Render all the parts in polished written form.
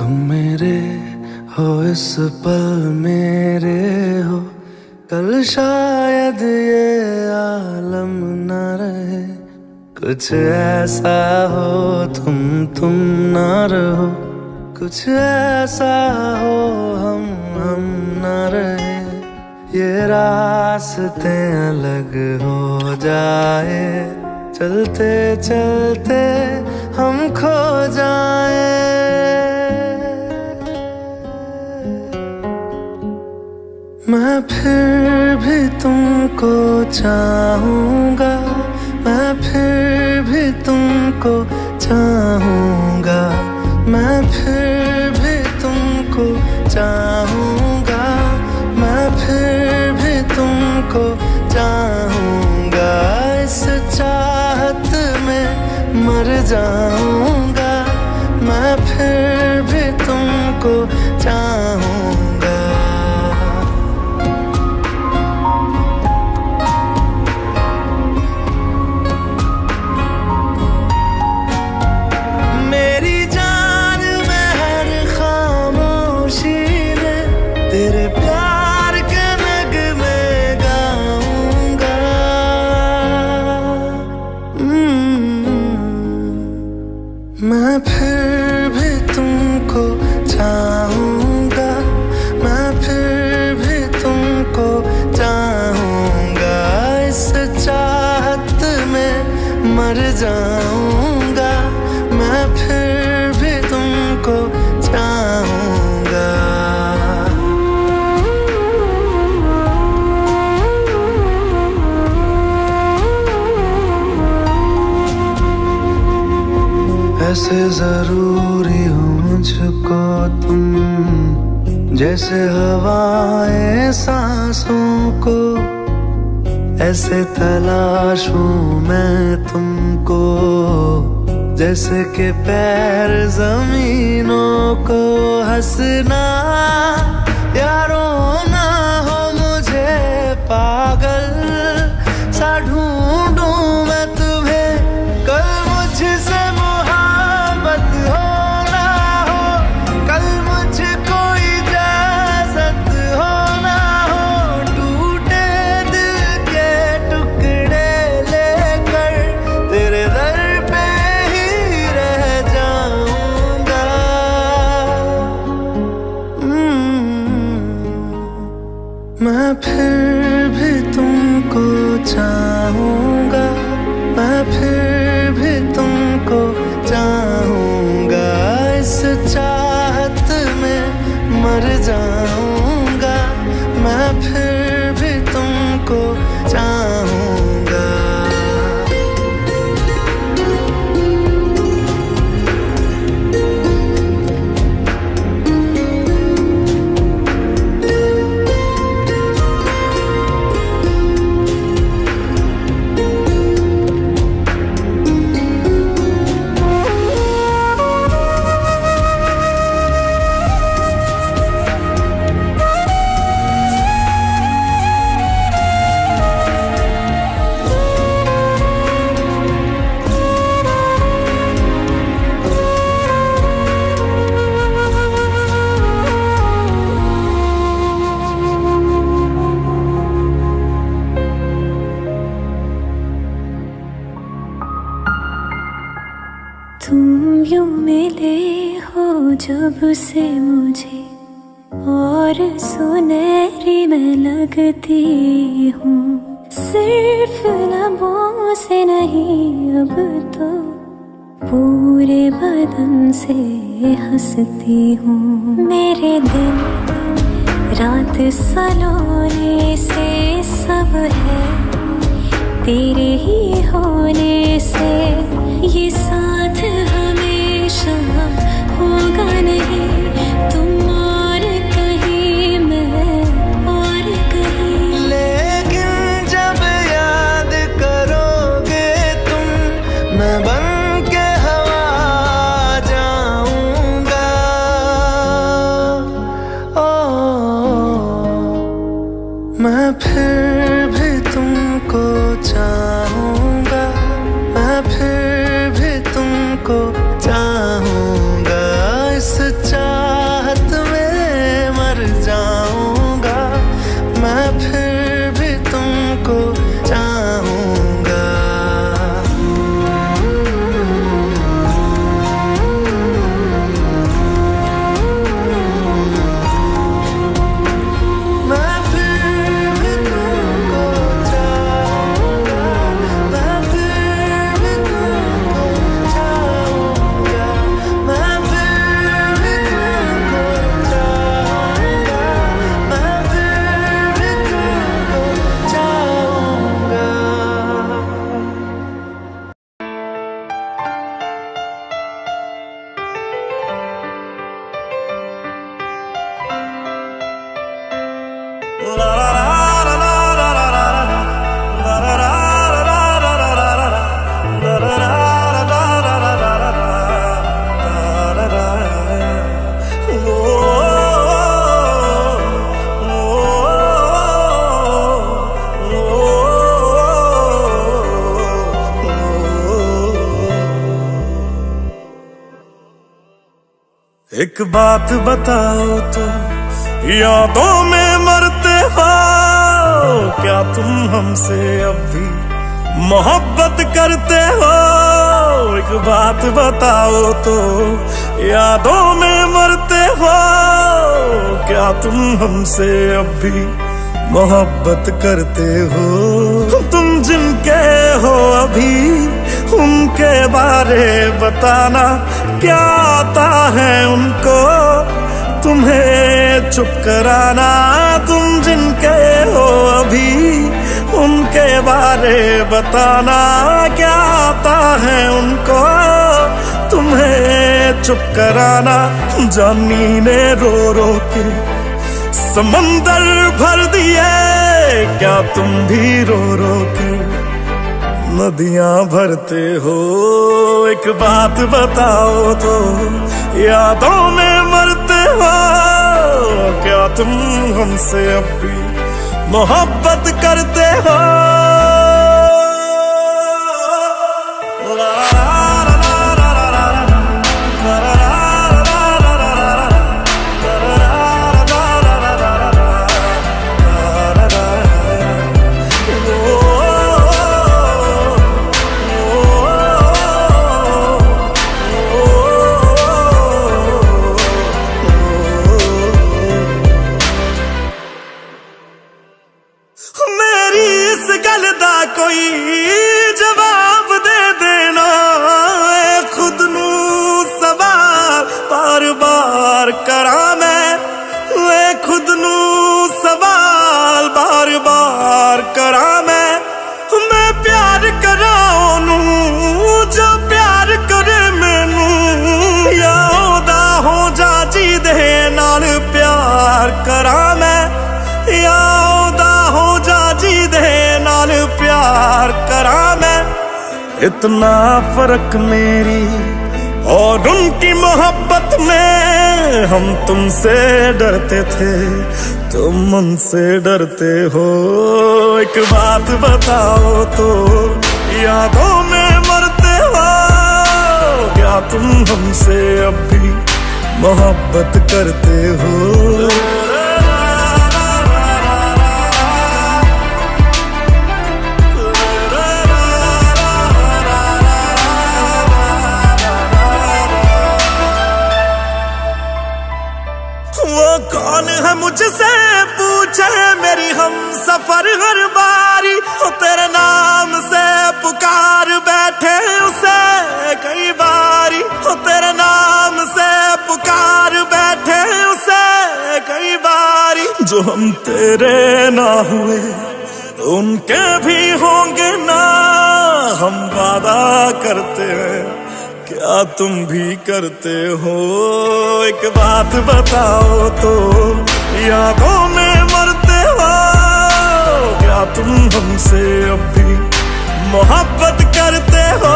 तुम मेरे हो इस पल मेरे हो, कल शायद ये आलम न रहे। कुछ ऐसा हो तुम ना रहो, कुछ ऐसा हो हम न रहे। ये रास्ते अलग हो जाए, चलते चलते हम खो जाए। मैं फिर भी तुमको चाहूँगा, मैं फिर भी तुमको चाहूँगा, मैं फिर भी तुमको चाहूँगा, मैं फिर भी तुमको चाहूँगा। इस चाहत में मर जाऊँगा, मैं फिर भी तुमको चाहूँगा। तेरे प्यार के नगमे गाऊंगा। मैं फिर भी तुमको चाहूँगा, मैं फिर भी तुमको चाहूँगा। इस चाहत में मर जाऊँगा, मैं फिर भी तुमको चाहूँगा। ऐसे जरूरी हो मुझको तुम, जैसे हवाएं सांसों को। ऐसे तलाशूं मैं तुमको, जैसे कि पैर जमीनों को। हंसना या रोना हो मुझे पागल सा ढूंढूं मैं तुम्हें। कल मुझसे मैं फिर भी तुमको चाहूँगा, मैं फिर भी तुमको चाहूँगा। इस चाहत में मर जाऊँगा, मैं फिर भी तुमको चाहूँगा। तुम यूं मिले हो जब से मुझे, और सुनहरी मैं लगती हूँ। सिर्फ लबों से नहीं अब तो पूरे बदन से हंसती हूँ। मेरे दिन रात सलोने से सब है तेरे ही होने से। ये साथ हमेशा होगा नहीं, तुम और कहीं मैं और कहीं। लेकिन जब याद करोगे तुम, मैं बन के हवा जाऊंगा। मैं फिर भी तुमको चाहूँगा, मैं फिर भी तुमको एक बात बताओ तो, यादों में मरते हो क्या तुम हमसे अब भी मोहब्बत करते हो? एक बात बताओ तो, यादों में मरते हो क्या तुम हमसे अब भी मोहब्बत करते हो? तुम जिनके हो अभी उनके बारे बताना, क्या आता है उनको तुम्हें चुप कराना? तुम जिनके हो अभी उनके बारे बताना, क्या आता है उनको तुम्हें चुप कराना? जानी ने रो रो के समंदर भर दिए, क्या तुम भी रो रो के नदियां भरते हो? एक बात बताओ तो, यादों में मरते हो क्या तुम हमसे अब भी मोहब्बत करते हो? कोई जवाब दे देना, खुद नू सवाल बार बार करा मैं, खुद नू सवाल बार बार करा मैं प्यार करा ओनू जो प्यार करे मैनू, या ओदा हो जा जी दे नाल प्यार करा मैं, या ओदा हो जा जी दे नाल प्यार करा मैं। इतना फर्क मेरी और उनकी मोहब्बत में, हम तुमसे डरते थे तुम उनसे डरते हो। एक बात बताओ तो, यादों में मरते हो क्या तुम हमसे अब भी मोहब्बत करते हो? कौन है मुझसे पूछे मेरी हम सफर हर बारी, हो तेरे नाम से पुकार बैठे उसे कई बारी, हो तेरे नाम से पुकार बैठे उसे कई बारी। जो हम तेरे ना हुए उनके भी होंगे ना, हम वादा करते हैं क्या तुम भी करते हो? एक बात बताओ तो, यादों में मरते हो क्या तुम हमसे अब भी मोहब्बत करते हो?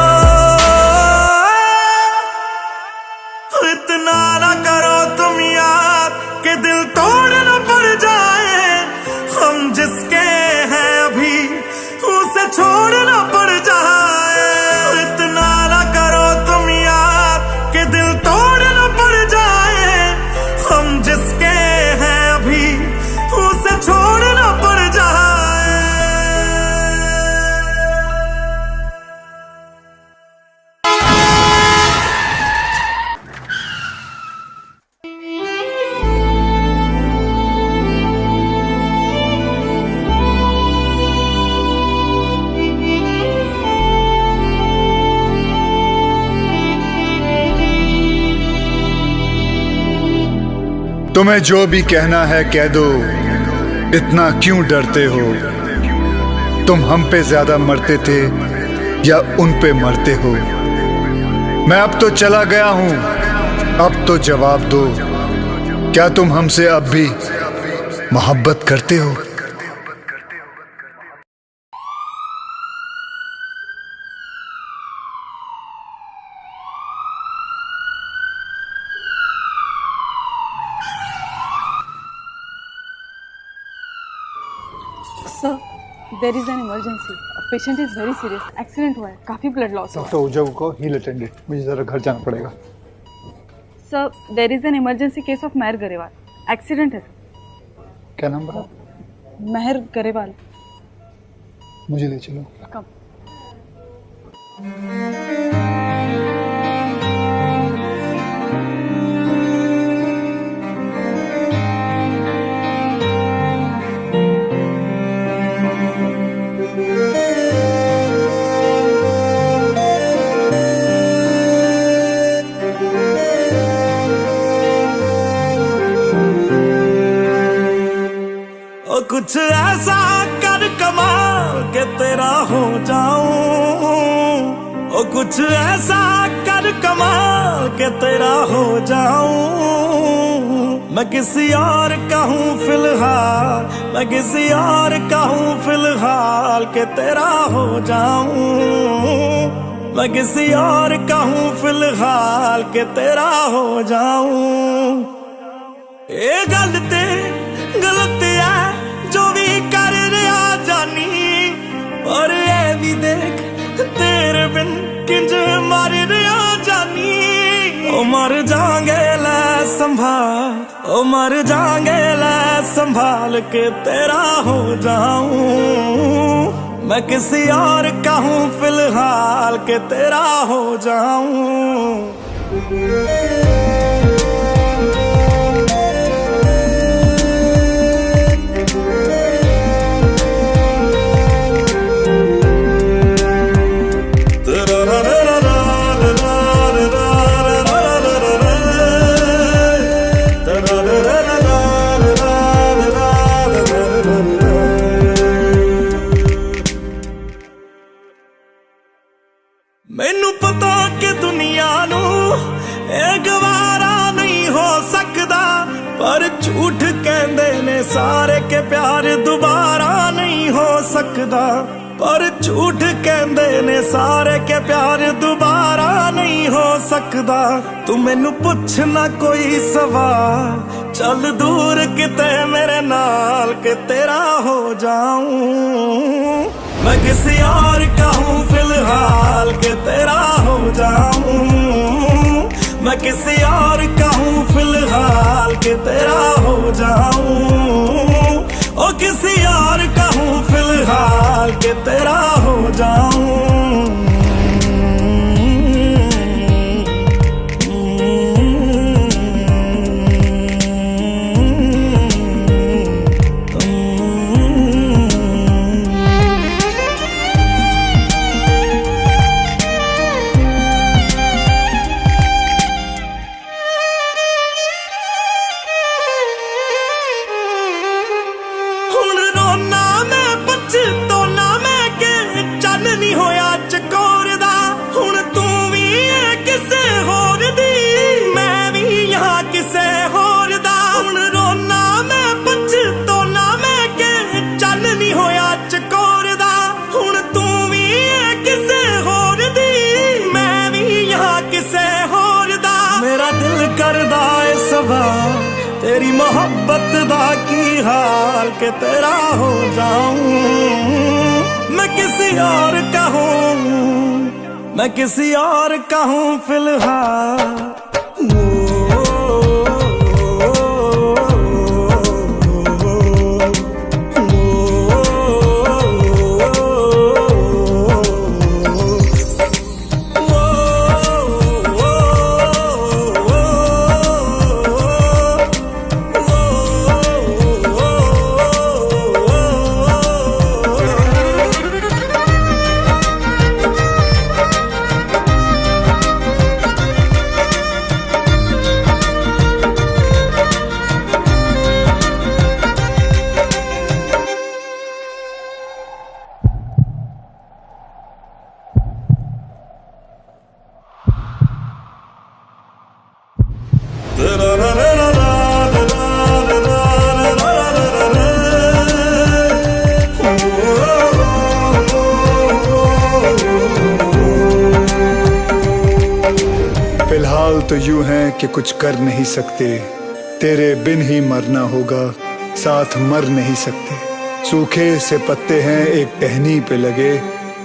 इतना ना करो तुम याद कि दिल तोड़ न पड़ जाए, हम जिसके हैं अभी उसे छोड़ न पड़ जाए। इतना ना करो तुम याद कि दिल तोड़ न पड़ जाए, हम जिसके हैं अभी उसे छोड़ न पड़ जाए। तुम्हें जो भी कहना है कह दो, इतना क्यों डरते हो? तुम हम पे ज्यादा मरते थे या उन पे मरते हो? मैं अब तो चला गया हूं, अब तो जवाब दो, क्या तुम हमसे अब भी मोहब्बत करते हो? Sir, there is an emergency, patient is very serious, accident हुआ है, काफी ब्लड लॉस हुआ है। डॉक्टर ओझा को हील अटेंडेड, मुझे जरा घर जाना पड़ेगा। Sir there is an emergency case of Mehar Grewal. Accident है सर। क्या नाम बता? मेहर गरेवाल। मुझे ले चलो। कम। कुछ ऐसा कर कमाल के तेरा हो जाऊं, ओ कुछ ऐसा कर कमाल के तेरा हो जाऊं। मैं किसी और का हूं फिलहाल, मैं किसी और का हूं फिलहाल के तेरा हो जाऊं। मैं किसी और का हूं फिलहाल के तेरा हो जाऊं। ये गल ते गलत है जो भी कर रहा जानी, और ये भी देख तेरे बिन किंज मर रहा जानी। ओ मर जाएंगे ले संभाल, ओ मर जाएंगे ले संभाल के तेरा हो जाऊं। मैं किसी और का हूं फिलहाल के तेरा हो जाऊं। मैनू पता कि दुनिया नू ये गवारा नहीं हो सकता, पर झूठ कहंदे ने सारे के प्यार दोबारा नहीं हो सकता। पर झूठ कहंदे ने सारे के प्यार दोबारा नहीं हो सकता। तू मैनू पुछ ना कोई सवाल, चल दूर किते मेरे नाल के तेरा हो जाऊं। मैं किसी और का हूं फिलहाल के तेरा हो जाऊं। मैं किसी और का हूं फिलहाल के तेरा हो जाऊं। ओ किसी और का हूं फिलहाल के तेरा हो जाऊं। तेरी मोहब्बत दा की हाल के तेरा हो जाऊं। मैं किसी और का हूं, मैं किसी और का हूं फिलहाल। फिलहाल तो यूं है कि कुछ कर नहीं सकते, तेरे बिन ही मरना होगा, साथ मर नहीं सकते। सूखे से पत्ते हैं एक टहनी पे लगे,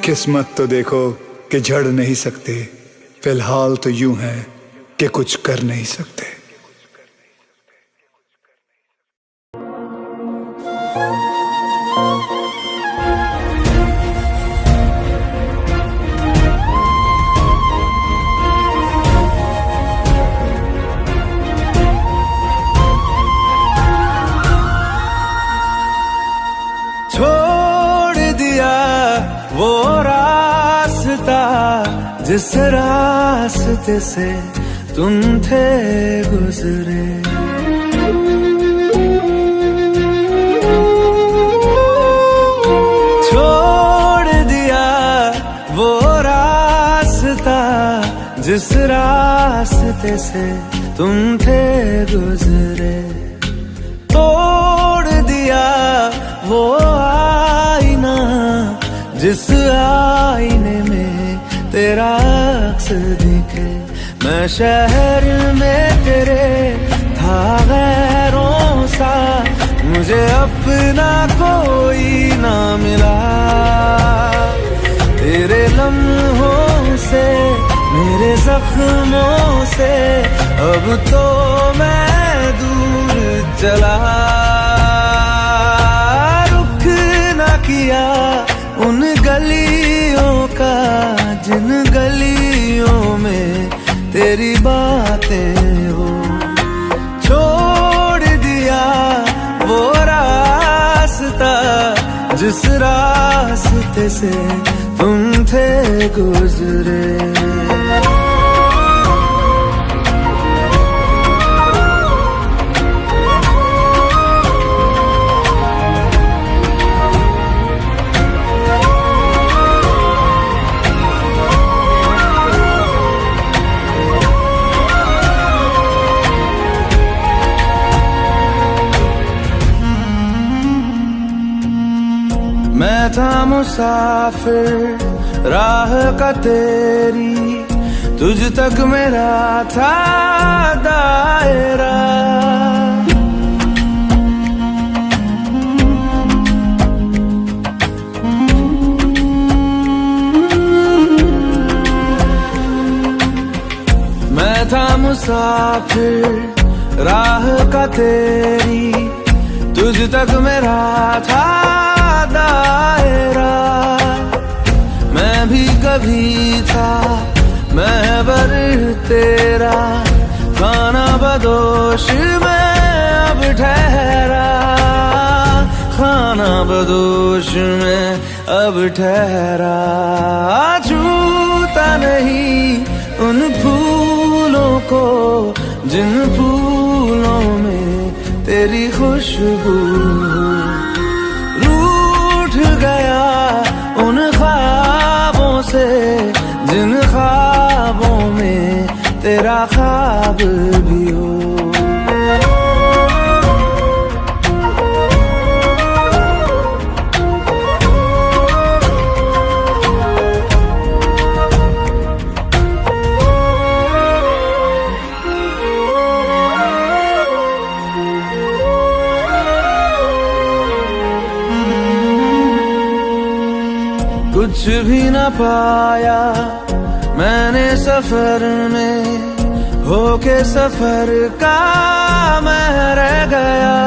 किस्मत तो देखो कि झड़ नहीं सकते। फिलहाल तो यूं है कि कुछ कर नहीं सकते। छोड़ दिया वो रास्ता जिस रास्ते से तुम थे गुजरे। छोड़ दिया वो रास्ता जिस रास्ते से तुम थे गुजरे। तोड़ दिया वो आईना जिस आईने में तेरा अक्स दिखे। मैं शहर में तेरे था गैरों सा, मुझे अपना कोई ना मिला। तेरे लम्हों से मेरे जख्मों से अब तो मैं दूर चला। किया उन गलियों का जिन गलियों में तेरी बातें हो। छोड़ दिया वो रास्ता जिस रास्ते से तुम थे गुजरे। मैं था मुसाफिर राह का तेरी, तुझ तक मेरा था दायरा। मैं था मुसाफिर राह का तेरी, तुझ तक मेरा था दायरा। मैं भी कभी था महबर तेरा, खाना बदोश में अब ठहरा। खाना बदोश में अब ठहरा। छूता नहीं उन फूलों को जिन फूलों में तेरी खुशबू। गया उन ख्वाबों से जिन ख्वाबों में तेरा ख्वाब भी हो। कुछ भी न पाया मैंने सफर में, होके सफर का मैं रह गया।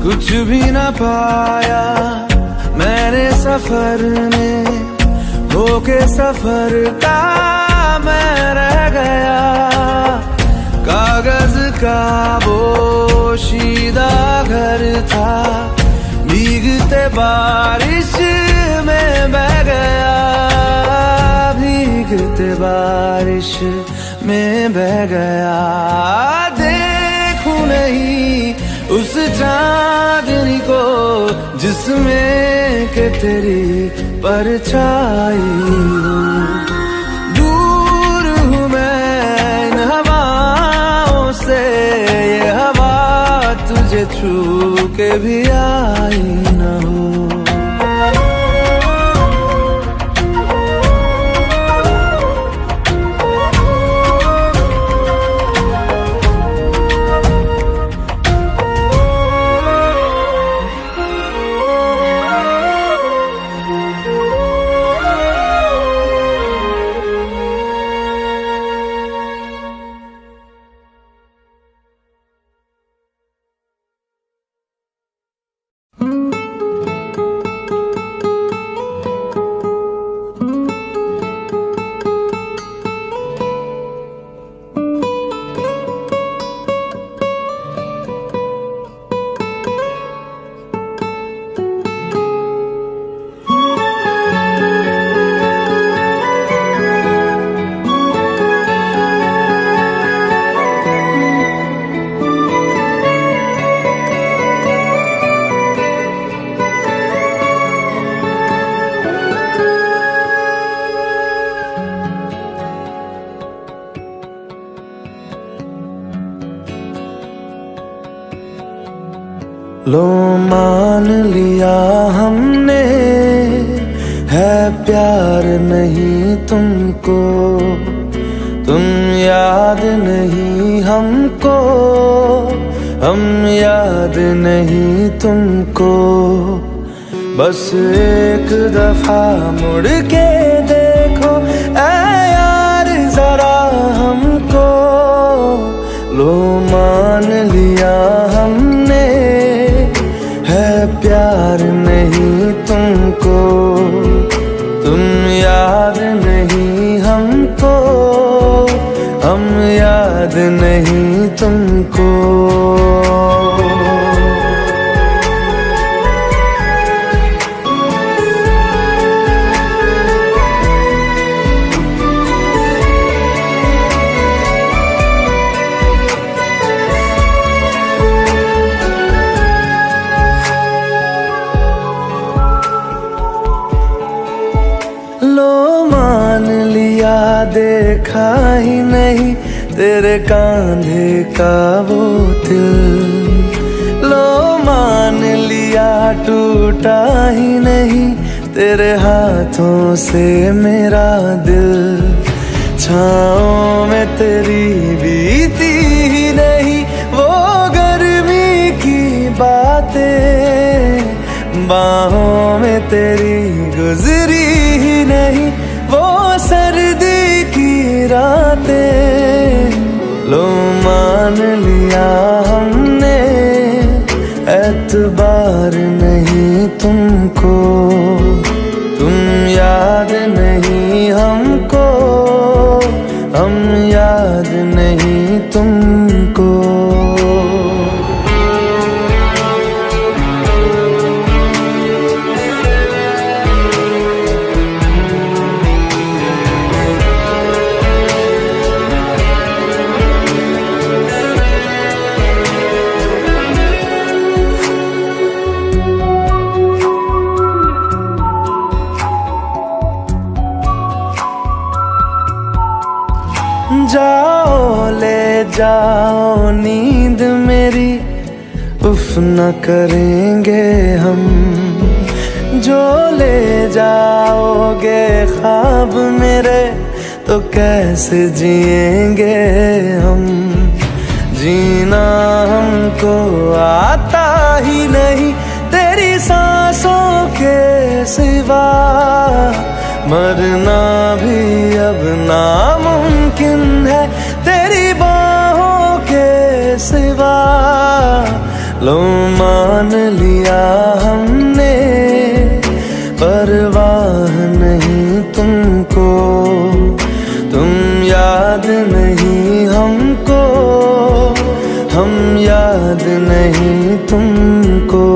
कुछ भी न पाया मैंने सफर में, होके सफर का मैं रह गया। कागज का बोशीदा घर था, भीगते बारिश में बह गया। भीगते बारिश में बह गया। देखूं नहीं उस चांदनी को जिसमें के तेरी परछाई हो। दूर हूँ मैं इन हवाओं से, ये हवा तुझे छू के भी आई न हो। लो मान लिया हमने, है प्यार नहीं तुमको, तुम याद नहीं हमको, हम याद नहीं तुमको। बस एक दफा मुड़ के देखो ऐ यार जरा हमको, लो मान लिया हमने, है प्यार नहीं तुमको, तुम याद नहीं हमको, हम याद नहीं तुमको। लो मान लिया देखा ही नहीं तेरे कांधे का वो दिल, लो मान लिया टूटा ही नहीं तेरे हाथों से मेरा दिल। छाँव में तेरी बीती ही नहीं वो गर्मी की बातें, बाहों में तेरी गुजरी ही नहीं वो सर्दी की रातें। लो मान लिया हमने, एतबार नहीं तुमको, तुम याद नहीं हमको, हम याद नहीं तुमको। जाओ ले जाओ नींद मेरी, उफ न करेंगे हम, जो ले जाओगे ख्वाब मेरे तो कैसे जिएंगे हम। जीना हमको आता ही नहीं तेरी सांसों के सिवा, मरना भी अब नामुमकिन है तेरी बाहों के सिवा। लो मान लिया हमने, परवाह नहीं तुमको, तुम याद नहीं हमको, हम याद नहीं तुमको।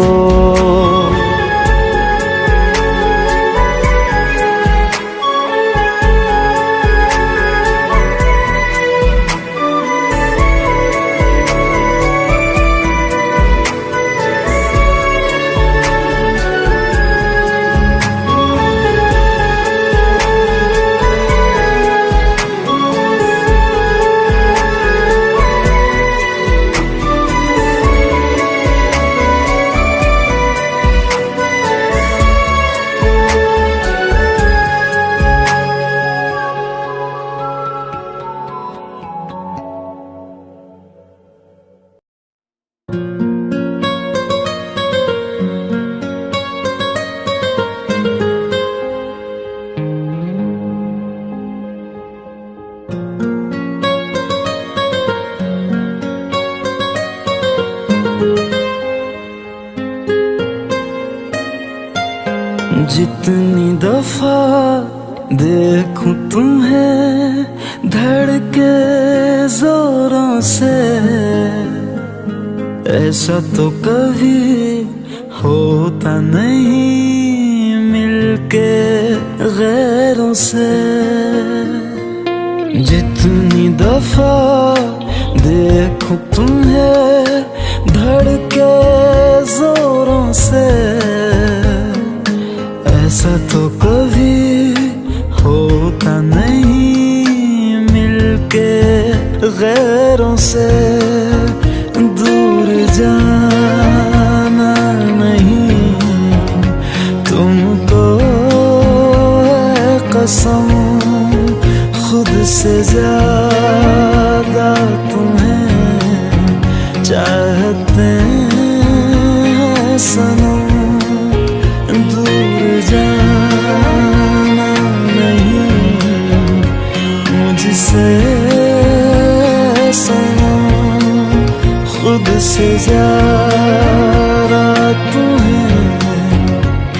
जितनी दफा देखूं तुम्हें धड़के जोरों से, ऐसा तो कभी होता नहीं मिलके गैरों से। जितनी दफा देखूं तुम्हें धड़के जोरों से, ऐसा तो कभी होता नहीं मिलके गैरों से। दूर जाना कसम खुद से ज्यादा तुम्हें चाहते हैं सनम। दूर जाना नहीं मुझसे सनम, खुद से ज्यादा तुम्हें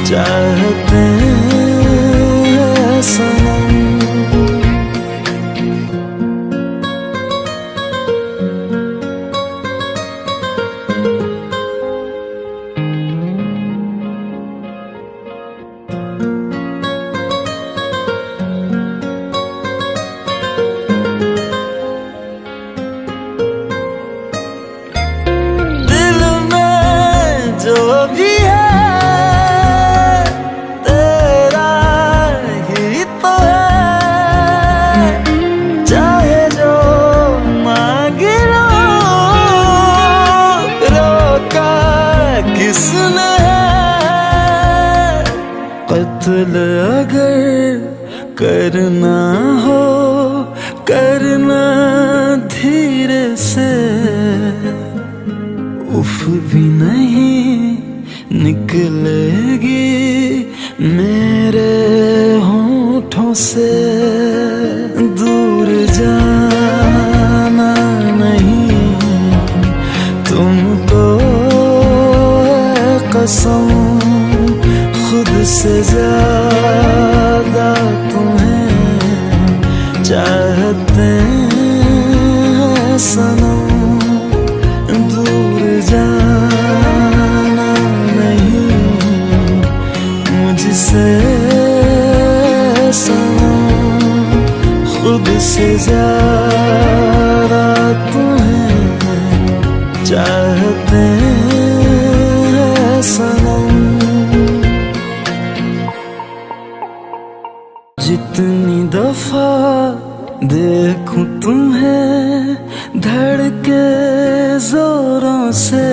चाहते हैं सनम। दिल में जो भी है तेरा ही तो है, चाहे जो मांग लो, रोका किसने है। कत्ल अगर करना हो करना धीरे से, उफ भी नहीं निकलेगी मेरे होठों से। दूर जाना नहीं तुमको है कसम, खुद से ज्यादा तुम्हें चाहते हैं सनम। दूर जाना नहीं मुझसे सनम, खुद से ज्यादा तुम्हें चाहते हैं सनम। जितनी दफा देखूं तुम्हें धड़के जोरों से,